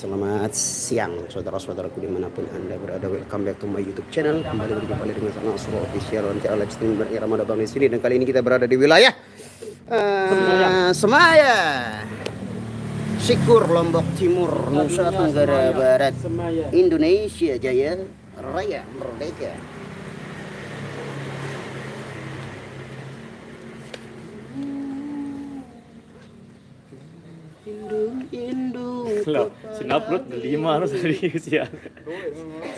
Selamat siang saudara-saudaraku dimanapun anda berada. Welcome back to my YouTube channel. Kembali berjumpa lagi dengan saya Nasrul Official dan live stream berirama Bang di sini. Dan kali ini kita berada di wilayah Semaya, Sikur, Lombok Timur, Nusa Tenggara Barat, Indonesia Jaya, Raya Merdeka. Indung Loh, sinupload 5 harus serius ya.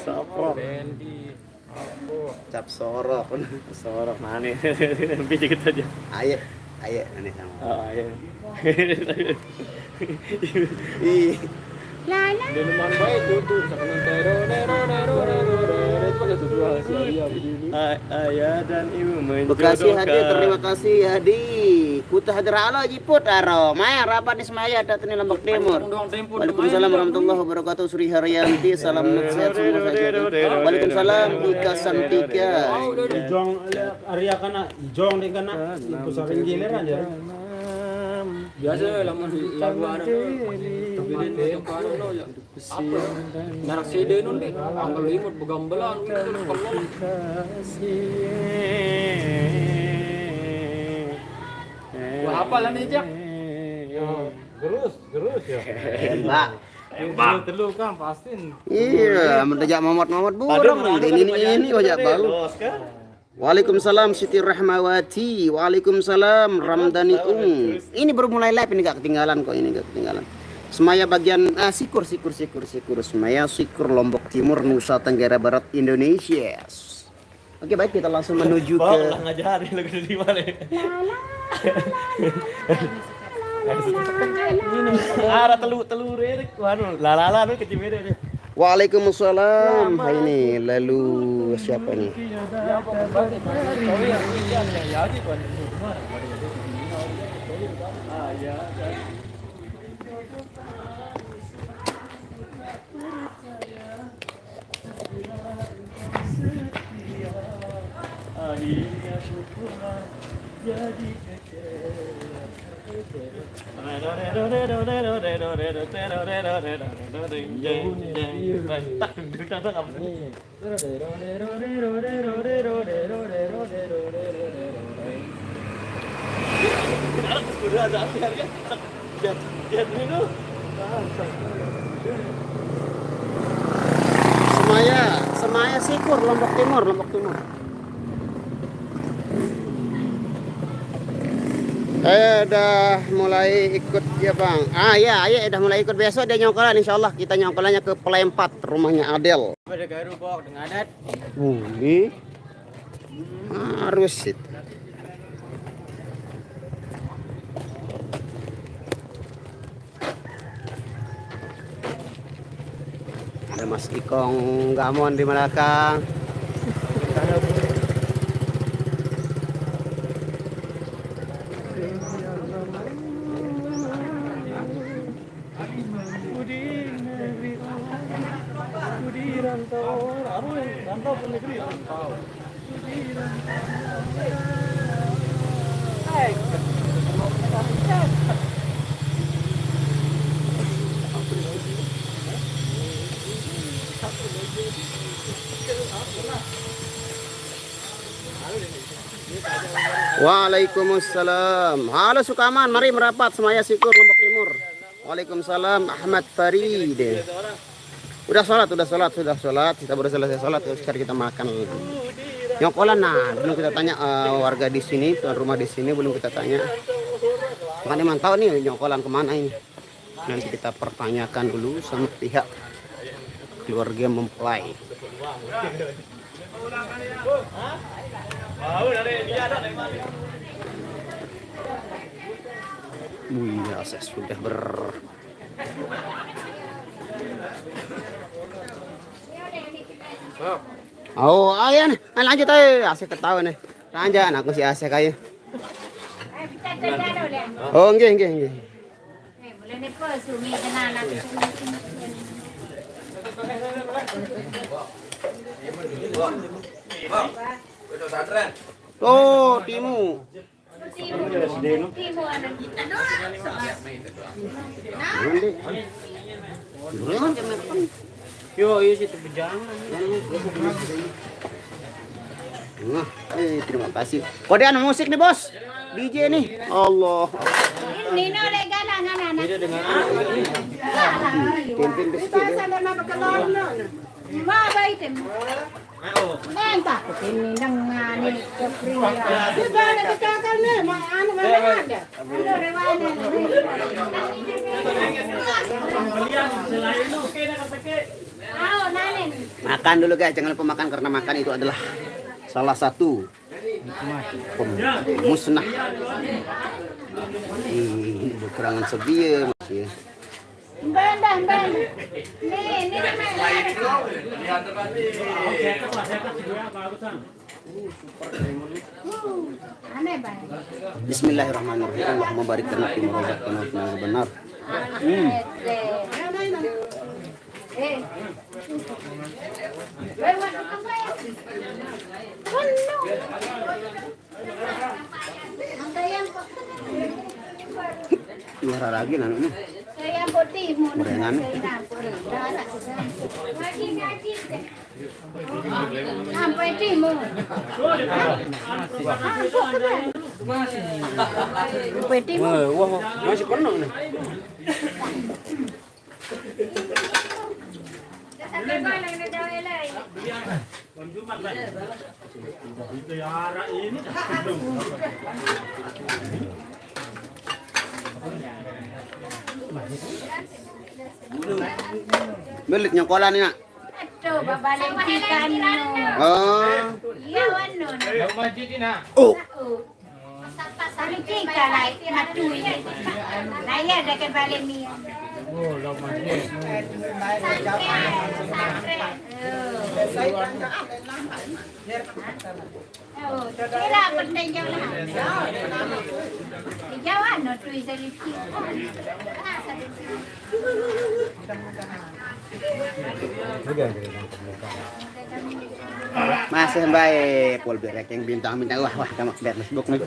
Saprok. cap sorok Mana? Pijit aja. ayo ini sama Oh, ayo. ih Minuman baik tuh sekarang Ayah dan ibu Bekasi hadir, terima menjodohkan. kasih Hadi. Kuta hadir ala jiput aro. Maya rapat di Semaya datang di Lombok Timur. Waalaikumsalam warahmatullahi wabarakatuh. Sri Haryanti, salam sehat semua saja. Waalaikumsalam Ika Santika. Ijong Arya kana ijong deh kana pusarin gilir aja. Biasa lamun lagu ada tapi apa narak CD nun deh anggal limut begambelan wah apalan aja gerus ya Mbak. telu kan pasti Iya, mentajak mamot burung ini wajah balu. Waalaikumsalam Siti Rahmawati. Waalaikumsalam Ramdhani Ini baru mulai live ini gak ketinggalan kok, ini gak ketinggalan. Semaya bagian Sikur Semaya Sikur Lombok Timur Nusa Tenggara Barat Indonesia. Oke baik, kita langsung menuju ke ngajarin lagu di mana? Arah telur ini anu lalala nu kecimere. Waalaikumsalam. Ini lalu siapa nih? Akhirnya syukurlah jadi Semaya Sikur Lombok Timur. Udah mulai ikut ya bang. Iya udah mulai ikut, besok dia nyongkolan, insyaallah kita nyongkolannya ke Pelempat, rumahnya Adel. pada garu kok dengan adat Boleh. Harus itu. Ada Mas Ikong Gamon di belakang. Waalaikumsalam. Halo Sukaman, mari merapat Semaya Sikur Lombok Timur. Waalaikumsalam Ahmad Farid. Udah sholat. Kita baru selesai sholat, sekarang kita makan. Nyongkolan, nah belum kita tanya warga di sini, tuan rumah di sini belum kita tanya. Makanya mantau nih nyongkolan kemana ini. Nanti kita pertanyakan dulu sama pihak keluarga mempelai. Ya, saya sudah Oh, ayo nih, lanjut aja. Asik ketawa nih. Lanjut, aku si asik aja. Oh, nggih. Oh, timu. Gorengan. Yo, iya situ jangan. Nah, terima kasih. Kodean musik nih, Bos. DJ nih. Allah. Nino regala anak-anak. Beda dengan Pimpin biskuit. Ma baitem. Nenta, ini nang ngani kepriya. Di bawah kecakal nih, anu mana ada? Udah rewana. Makan dulu guys, jangan lupa makan karena makan itu adalah salah satu musnah. Ini kekurangan sedia masih. Benda. Nih aneh banget. Bismillahirrahmanirrahim. Allahumma barik lana fi ma razaqtana wa benar. Juara lagi nanti. Saya putih mau Gorengan. sampai timur. Sampai timur. wah, masih penuh nih. Sampai mana kita jauh lagi? Belit nyokola nih nak. Aduh, babalik kita no. Oh. Iya wano. Oh. Sabi kita lah, matui. Naya ada ke balik niya. Oh, kira penting jauh lah. Jauh ano tuh isa lipsi. Masih baik, pol berek yang bintang-bintang. Wah, tamak lihat Facebook nih.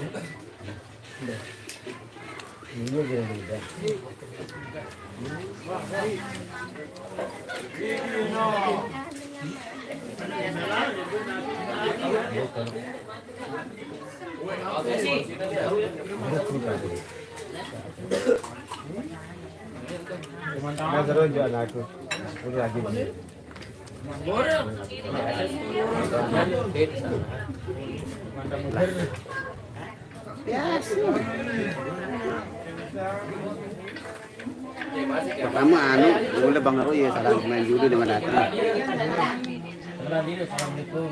Pertama anu, boleh Bang Aro ya salah main judi dengan datang.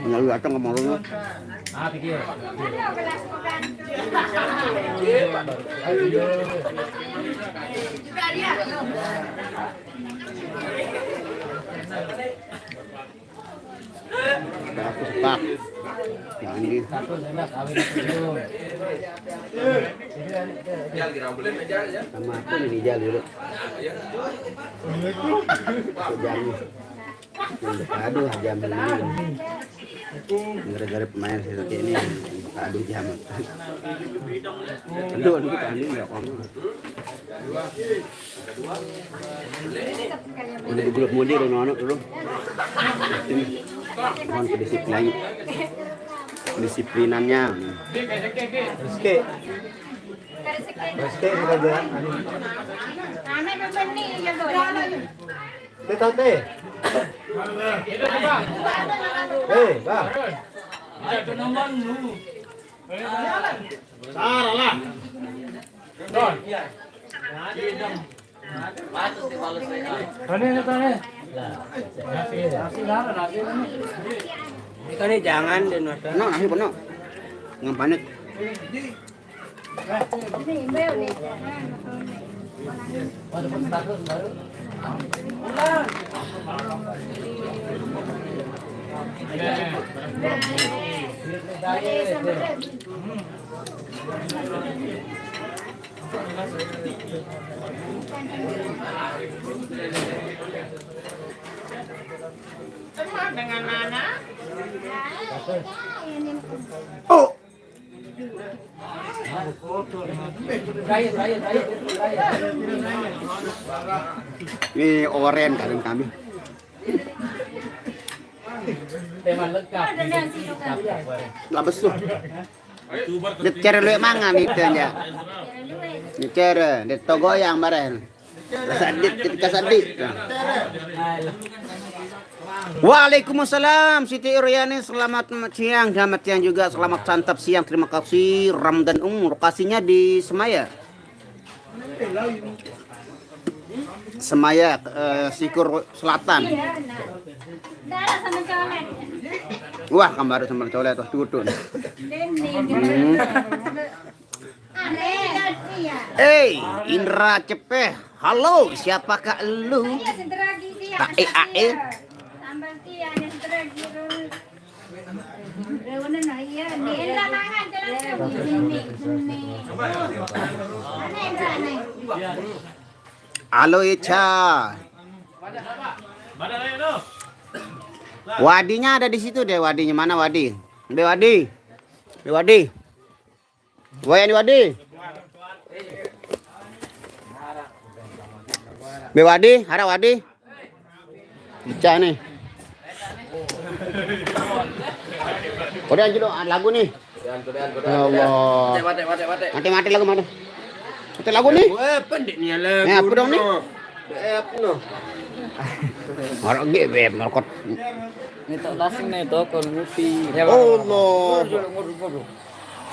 Nyalu datang ke Marono. Aku sepak. Yang ini. Sama aku ini jal dulu. Jamnya. Aduh jam ini. Gara-gara pemain seperti ini. Aduh jam. Aduh ini kita ambil ya kamu. Udah di grup mudi udah nonton dulu. Mohon kedisiplinannya. Rizky. Rizky kita jalan. Anak beban nih ya doang. Tate. Hei, Bang. Salah. Don. Ikan ini jangan dan mata. No, nasi penuh. Nggak panik. Ini bel nih. Dengan mana? Oh. Ini oren kalian kami. Labas tuh. Dit cara lu mangan itu ya. Dit cara, dit togoyang bareng. Kasadit. Waalaikumsalam Siti Iriani, selamat siang, selamat siang juga, selamat santap siang, terima kasih. Ramdan lokasinya di Semaya. Semaya, Sikur Selatan. Wah, kamar sama colek tuh tutun. Indra Cepeh. Halo, siapakah lu? AE. Halo Ica. Wadinya ada di situ deh, wadinya mana wadi? Wadi. Wayani wadi. Wadi, ada wadi. Ica nih. Udah anjir lagu nih. Ya Allah. Mati lagu mana? Mati lagu nih. Pendeknya lagu. Apa dong nih? Orang GBM markot. Ini tak lasing nih to kon ngupi. Allah.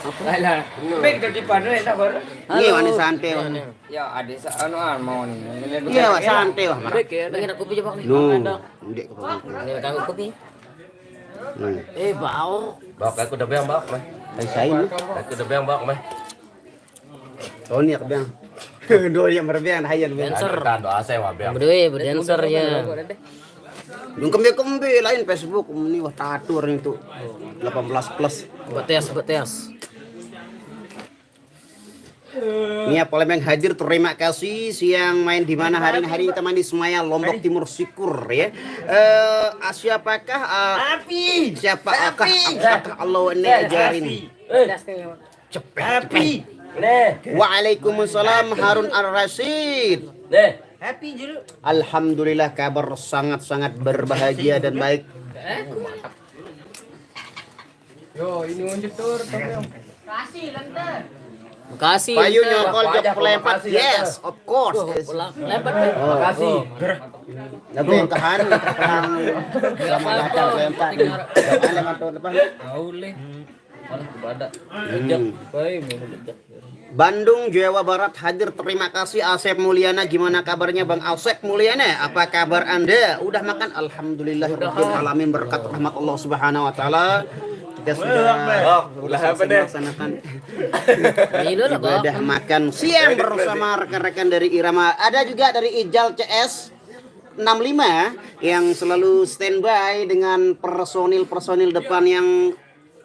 Alah. Baik dari pada tak baru. Ini wani santai wah. Ya ada anu mau nih. Iya wah santai wah. Pengen kopi coba nih. Lu, ndek kopi. Ini kamu kopi. Bau. Bak aku udah biang bak mah. Saya ini. Aku udah biang bak mah. Oh ini aku biang. Dua yang berbiang hayan biang. Dancer. Kan doa saya wah biang. Berdua berdancer ya. Yung kembe lain Facebook ini wah tatur itu 18 plus. Betes. Ini apa yang hadir, terima kasih. Siang main di mana hari ini kita main di Semaya Lombok Timur Sikur ya. Siapakah apakah Allah ini ajarin? Cepet. Waalaikumsalam Harun Ar-Rasyid. Happy julu. Alhamdulillah kabar sangat-sangat berbahagia dan baik. Yo, ini unjuk tur. Makasih. Payu nyokol jok pelempar. Yes, of course. Lempar. Makasih. Lagu yang tahan sama datang pelempar. Ada mantu depan. Boleh. Malah kebadak. Bandung, Jawa Barat hadir, terima kasih. Asep Mulyana, gimana kabarnya Bang Asep Mulyana? Apa kabar Anda? Udah makan? Alhamdulillahirabbil alamin, berkat rahmat Allah Subhanahu wa taala. Kita sudah melaksanakan ibadah makan siang bersama rekan-rekan dari Irama. Ada juga dari Ijal CS 65 yang selalu standby dengan personil depan yang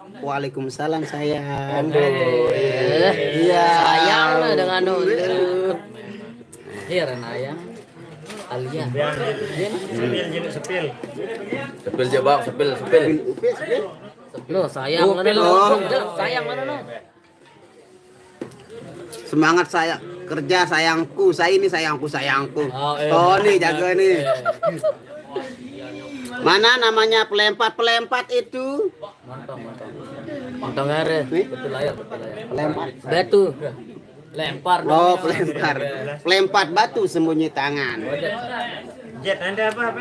Waalaikumsalam sayang. Iya. Sayang lah dengan itu. Iya Renayang. Alia. Sepil jebak, sepil. Lo sayang mana lo? Sayang mana lo? Semangat saya kerja sayangku. Saya ini sayangku. Oh, iya. Tony jaga nih. Mana namanya pelempar itu? Montong are. Betul aja. Pelempar. Batu. Lempar. Oh, pelempar batu sembunyi tangan. Jet Anda apa?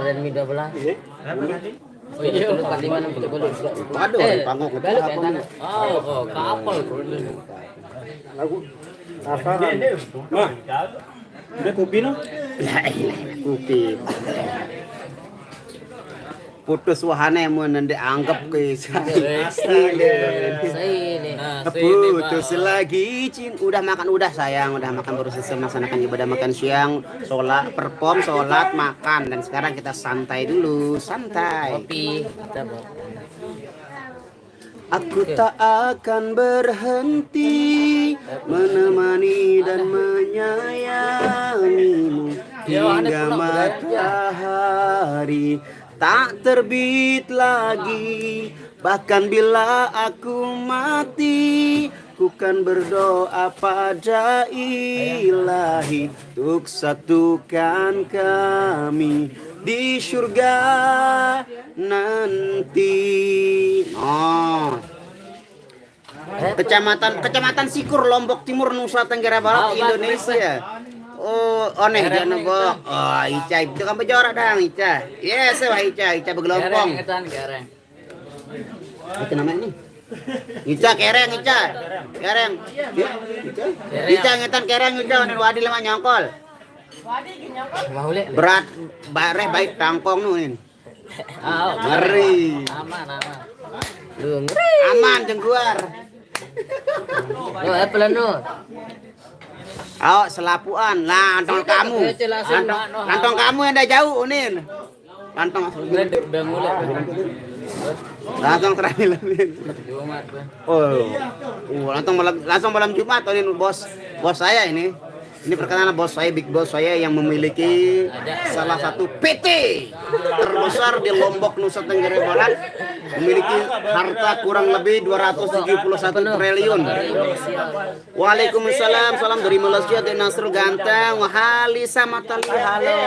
Redmi 12. Apa tadi? Oh iya, lupa di mana betul. Waduh, panggung itu balik apa? ya tanah. Oh, kapal. Udah kopi no? Kopi. Putus wahana yang nende anggap ke Sini. putus lagi udah makan sayang udah makan baru selesai melaksanakan ibadah makan siang, sholat makan, dan sekarang kita santai dulu. Kopi. Aku tak akan berhenti menemani dan menyayangimu hingga matahari tak terbit lagi. Bahkan bila aku mati, Aku kan berdoa pada ilahi untuk satukan kami di surga nanti. Oh. Kecamatan Sikur, Lombok Timur, Nusa Tenggara Barat, Indonesia. Oh, oneh jangan bok. Oh, Ica itu kan bejorak dang Ica. Yes, wah Ica bergelombong. Itu namanya nih. Ica kereng. Ica ngetan kereng Ica nih wadi lemah nyongkol. Berat bareh baik tangkong nuin. Ngeri. Aman jengguar. Oh, selapuan. Lah, antong kamu. Antong kamu yang dah jauh unin. Antong udah mulai. Langsung terakhir. Oh, langsung malam Jumat ini bos saya ini. Ini perkenalan bos saya, big boss saya yang memiliki salah satu PT terbesar di Lombok, Nusa Tenggara Barat, memiliki harta kurang lebih 271 triliun. Waalaikumsalam, salam dari Malaysia, dari Nasrul Ganteng, Wahali sama Tali, halo.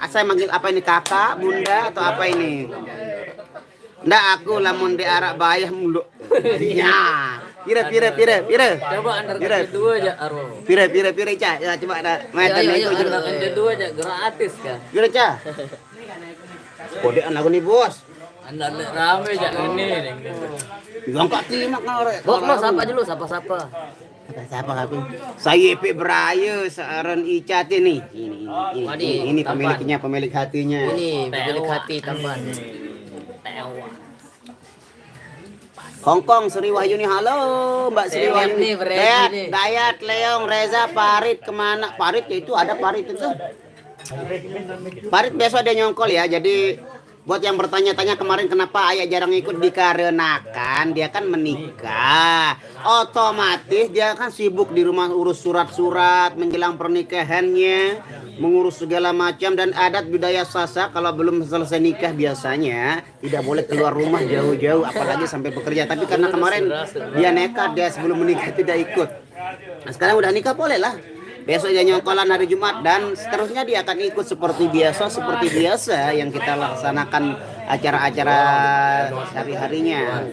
Saya manggil apa ini, kakak, bunda atau apa ini? Nggak, aku lamun di arak bayah mulu. Ya. Pira. Coba anda kedua aja Arwo. Pira Ca. Ya coba ada. Ayo kedua aja gratis kah? Pira Ca. Kodean aku nih, Bos. Anda rame aja ini. Yang kak timak ngore. Bos, sapa dulu, sapa. Siapa kapi? Saya Epi Beraya searan Ica nih. Ini pemilik hatinya. Ini pemilik hati tambahan. Hongkong Sri Wahyuni, halo Mbak Sri Wahyuni. Dayat, Leong, Reza, Parit kemana? Parit ya itu ada Parit itu. Parit besok dia nyongkol ya. Jadi buat yang bertanya-tanya kemarin kenapa ayah jarang ikut, dikarenakan dia kan menikah. Otomatis dia kan sibuk di rumah urus surat-surat menjelang pernikahannya, mengurus segala macam, dan adat budaya Sasak kalau belum selesai nikah biasanya tidak boleh keluar rumah jauh-jauh apalagi sampai bekerja. Tapi karena kemarin dia nekat, dia sebelum menikah tidak ikut. Nah, sekarang udah nikah boleh lah. Besok dia nyongkolan hari Jumat dan seterusnya dia akan ikut seperti biasa yang kita laksanakan acara-acara sehari-harinya.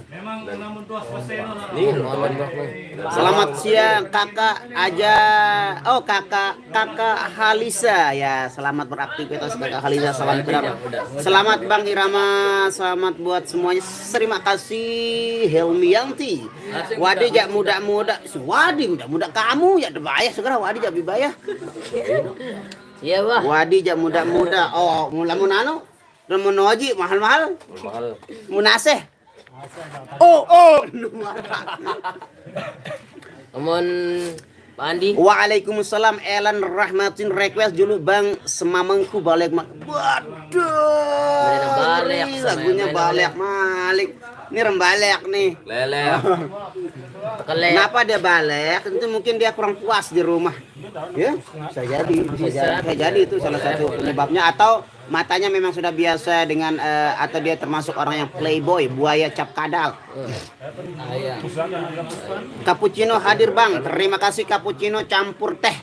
Selamat siang kakak kakak Halisa ya, selamat beraktivitas kakak Halisa, selamat Bang Irama, selamat buat semuanya. Terima kasih Helmianti. Wadi jak muda-muda, muda kamu ya bayah segera Wadi jak bayah. Iya, Wah. Wadi jak muda-muda. Oh, mulamun anu Ramon Oji mahal-mahal. Munaseh. Oh. Omon Pak Andi. Waalaikumsalam. Elan Rahmatin request dulu Bang Semamengku balik. Waduh. Lagunya balik Malik. Ini rembalik nih. Lele. Kenapa dia balik? Tentu mungkin dia kurang puas di rumah. Ya, bisa jadi itu salah satu penyebabnya, atau matanya memang sudah biasa dengan atau dia termasuk orang yang playboy, buaya cap kadal. Cappuccino hadir Bang, terima kasih cappuccino campur teh.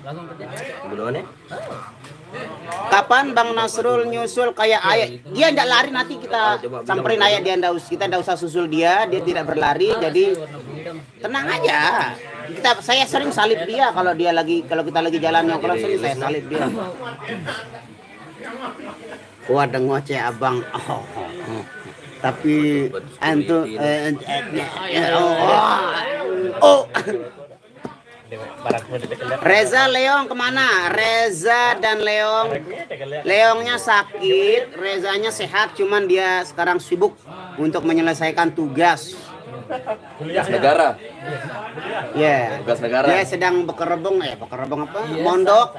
Kapan Bang Nasrul nyusul kayak ayah? Dia ndak lari, nanti kita samperin ayah, kita ndak usah susul dia tidak berlari, jadi tenang aja. Saya sering salib dia kalau kita lagi jalan nyongkrong, sering saya salib dia. Ada ngoceh abang. Tapi antu Reza Leong kemana? Reza dan Leongnya sakit, Rezanya sehat, cuman dia sekarang sibuk untuk menyelesaikan tugas negara. Ya, Tugas negara. Dia sedang bekerobong apa? Mondok.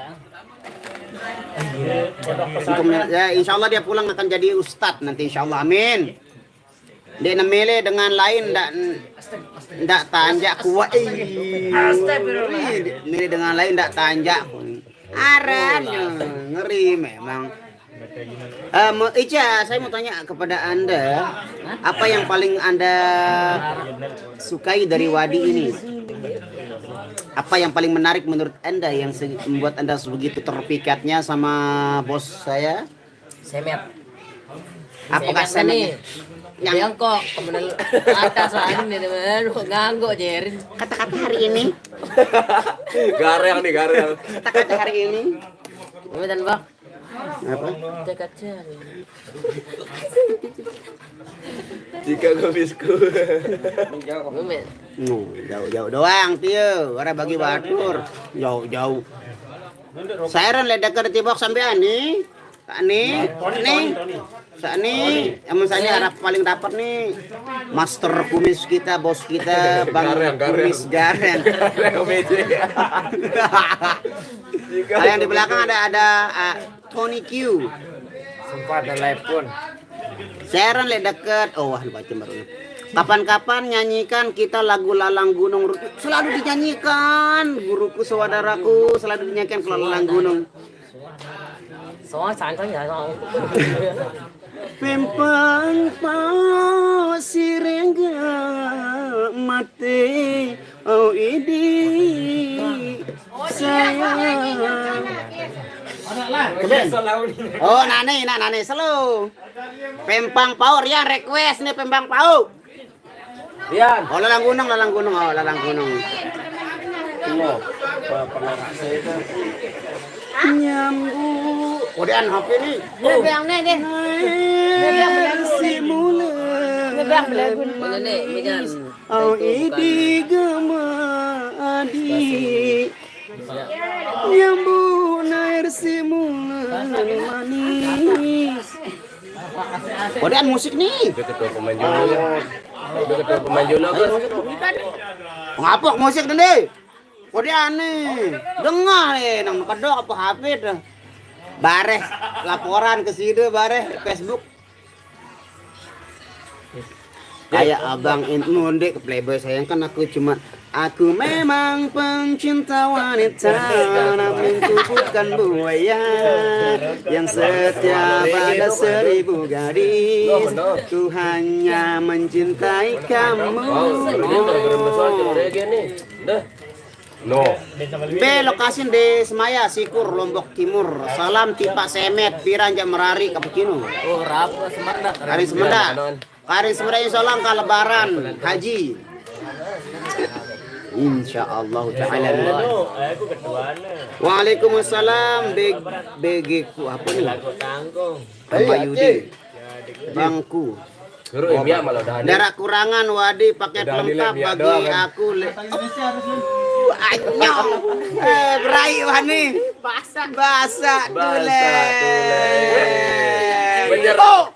Ya, insya Allah dia pulang akan jadi ustadz nanti, insya Allah, amin. Dia nemele dengan lain ndak tanjak kuat. Milih dengan lain ndak tanjak. Aran ngeri memang. Ica, saya mau tanya kepada Anda, apa yang paling Anda sukai dari Wadi ini? Apa yang paling menarik menurut Anda yang membuat Anda begitu terpikatnya sama bos saya? Semet. Apakah nih? yang Yang kok kemudian atas ini teman nganggo jerin. kata-kata hari ini? Gareng nih, gareng. Kata-kata hari ini? Kemudian bang, Apa? cek-cek. Jika gue bisku. Kemudian Jauh-jauh doang, Tio. Orang bagi batur. Jauh-jauh. Saya ledak ke tibok sampai ani. Nih, saat ini, emang saya harap paling dapat nih master kumis kita, bos kita, Bang Kumis Garen. Yang di belakang ada Tony Q. Sempat ada live pun. Sharon le deket. Oh, wah baca baru. Kapan-kapan nyanyikan kita lagu Lalang Gunung. Selalu dinyanyikan, guruku saudaraku selalu dinyanyikan kalau Lalang Gunung. soalnya santai ya soalnya. Pempang pau sirengga mate oh idi sayang. Oh nane selalu. Pempang pau Rian request nih Pempang pau. Rian. Oh lalang gunung oh lalang gunung. Oh, pernah rasa itu. Nyambu. Kemudian HP nih. Bilang nih deh. Simula. Mana nih, Megan? Oh idi gema adi. Nyambu nair simula manis. Kemudian musik nih. Ketua pemain Jolo. Ketua pemain Jolo kan. Ngapok musik deh. Kemudian nih. Dengar nih nang kedok apa HP dah. Bareh laporan ke situ bareh Facebook. Kayak abang Inmunde ke Playboy sayang kan aku memang pencinta wanita namun ku bukan buaya yang setia pada 1000 gadis ku hanya mencintai kamu. No. B lokasi di Semaya Sikur Lombok Timur. Salam tipak Semet Piranja Merari Kapukino. Oh, rapo semangat. Karin Semenda. Karin Semenda insyaallah ka lebaran haji. Insyaallah taala. Waalaikumsalam BG ku apa nih? Pak Yudi. Bangku. Guru Imia malah dah. Darah kurangan Wadi paket lengkap bagi aku. Anyong. Berai wani. Basah tule. Bener. Oh.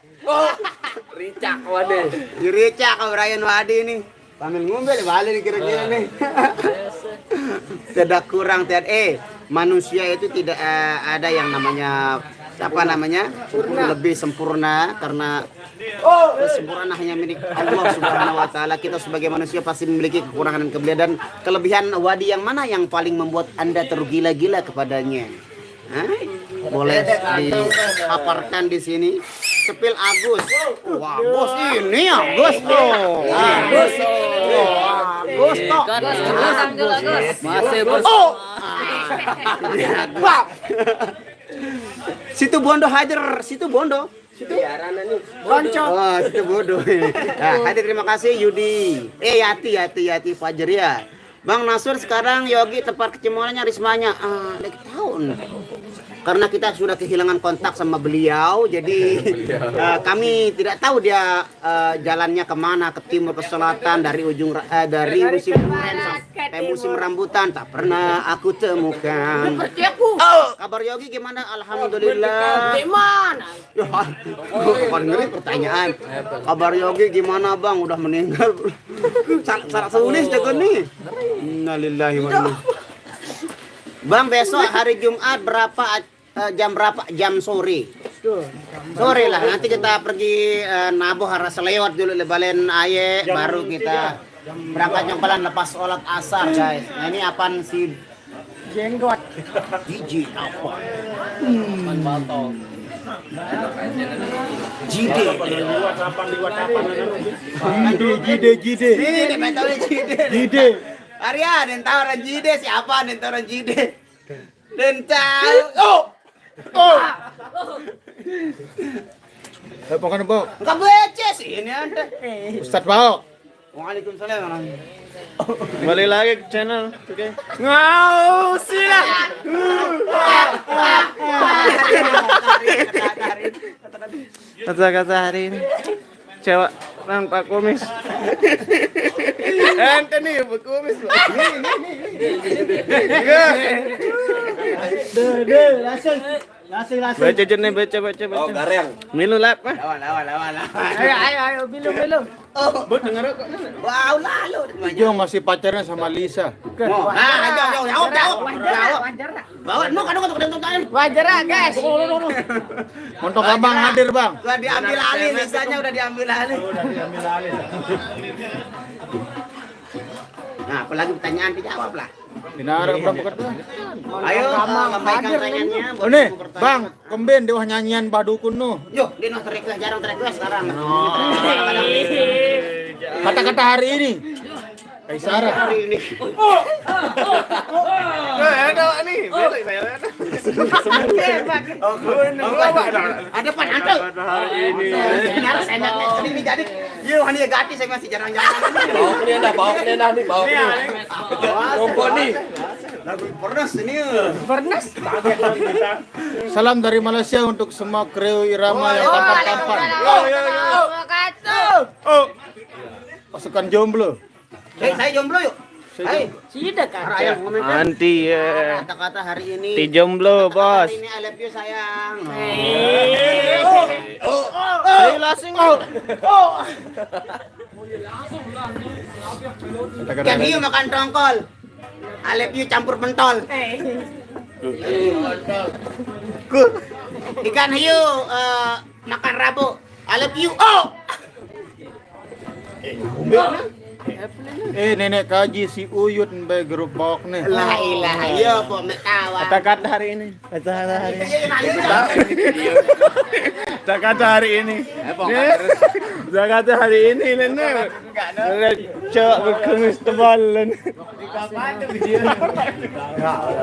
Ricak waduh. Ricak kau Brian Wadi nih. Pamil ngumbel balik nih kira-kira nih. Tidak kurang manusia itu tidak ada yang namanya lebih sempurna karena kesempurnaan hanya milik Allah Subhanahu wa taala. Kita sebagai manusia pasti memiliki kekurangan dan kelebihan. Dan kelebihan Wadi yang mana yang paling membuat Anda tergila-gila kepadanya? Hah? Boleh dipaparkan di sini. Sepil Agus. Wah, bos ini Agus tuh. Agus. Agus toh. Masih Situ Bondo hadir, situ Bondo. Situ Bonco. Oh, situ Bondo. Nah, hadir terima kasih Yudi. Yati Fajria. Bang Nasur sekarang Yogi tempat kecemuannya Rismanya. Tahun. Karena kita sudah kehilangan kontak sama beliau, jadi kami tidak tahu dia jalannya kemana, ke timur, ke selatan, dari dari musim durian sampai musim rambutan tak pernah aku temukan. Kabar Yogi gimana? Alhamdulillah. Gimana? Kapan ngeri pertanyaan. Kabar Yogi gimana bang? Udah meninggal. Salah tulis jago nih. Innalillahi wa inna. Bang besok hari Jumat jam berapa? Jam sore. Sore lah. Nanti kita pergi nabuh harus lewat dulu lebalen aye baru kita berangkat nyongkolan lepas sholat asar guys. Nah, ini apaan si jenggot? Gigi apa? Jide. Ini betul Jide. Arya, den tahu orang Jide siapa? Den tahu orang Jide. Den tahu. Oh. Bukan Bok. Enggak becek sih ini ada. Ustaz Bok. Waalaikumsalam. Kembali lagi ke channel. Oke. Ngau sila. Kata-kata hari ini. Cewek tanpa kumis. Ente nih berkumis. Langsung. Baca jen baca. Oh, gareng. Minum lap. Lawan. Ayo, belum. Buat denger kok. Wow, lalu. Jo masih pacarnya sama Lisa. Jauh. Bawa, mau kadang Wajar lah, guys. Untuk abang hadir bang. Udah diambil alih, lisanya udah diambil alih. Nah, apalagi pertanyaan dijawab lah. Dinara berapa kertas? Ayo, sampaikan pertanyaannya. Oh nih, bang, kemben dia nyanyian badukun nu. Yo, dia no request, jarang request sekarang. Kata-kata hari ini. Kaisara. Hari ini. Ada nih, boleh saya. Ada pan antel. Hari ini. Benar, saya nggak ini jadi. Yo, hani gati saya masih jarang-jarang. Bawa ke nih, bawa. Kompon nih. Lagu Pernas ini. Pernas. Salam dari Malaysia untuk semua kru irama yang tampan-tampan. Pasukan jomblo. Saya jomblo yuk. Hai. Sudah kan? Ayo komentar. Nanti ya. Kata-kata hari ini. Ti jomblo, bos. Hari ini I love you sayang. Ayo langsung. Ikan hiu makan tongkol. I love you campur pentol. Ikan hiu makan rabu. I love you. Nenek kaji si Uyut be grup Bok nih. La ilaha iya po metawa. Kata-kata hari ini. Kata-kata hari ini. Kata-kata hari ini. Kata-kata hari ini nenek. Cewek berkumis tebal.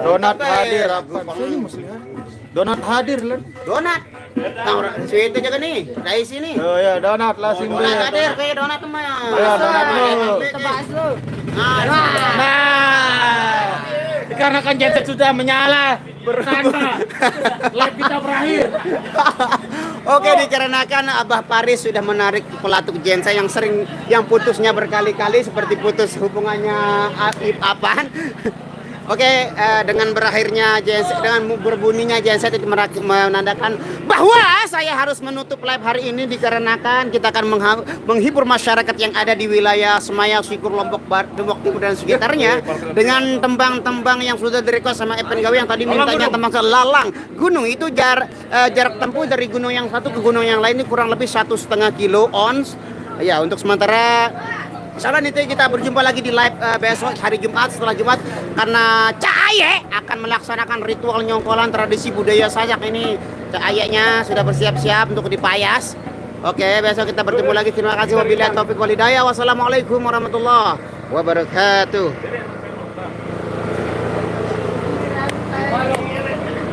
Donat hadir apa? Maksudnya muslihat. Donat hadir lan. Donat. Tahu sweet aja nih. Dari sini. Oh ya, donat langsung be. Donat hadir kayak donat tuh mah. Ya, donat lu. Nah. Dikarenakan genset sudah menyala bertanda live kita berakhir. Oke, dikarenakan Abah Paris sudah menarik pelatuk genset yang putusnya berkali-kali seperti putus hubungannya apaan. Oke, dengan berakhirnya genset, dengan berbunyinya genset itu menandakan bahwa saya harus menutup live hari ini dikarenakan kita akan menghibur masyarakat yang ada di wilayah Semaya, Sikur, Lombok Timur dan sekitarnya dengan tembang-tembang yang sudah direkod sama Epen Gawi yang tadi mintanya tembang ke Lalang Gunung. Itu jarak tempuh dari gunung yang satu ke gunung yang lain ini kurang lebih 1,5 kilo ons. Ya, untuk sementara insyaallah nanti kita berjumpa lagi di live besok hari Jumat setelah Jumat karena Cahaya akan melaksanakan ritual nyongkolan tradisi budaya Sasak ini. Cahayanya sudah bersiap-siap untuk dipayas. Oke, besok kita bertemu lagi. Terima kasih wabillahi taufik wal hidayah. Wassalamualaikum warahmatullahi wabarakatuh.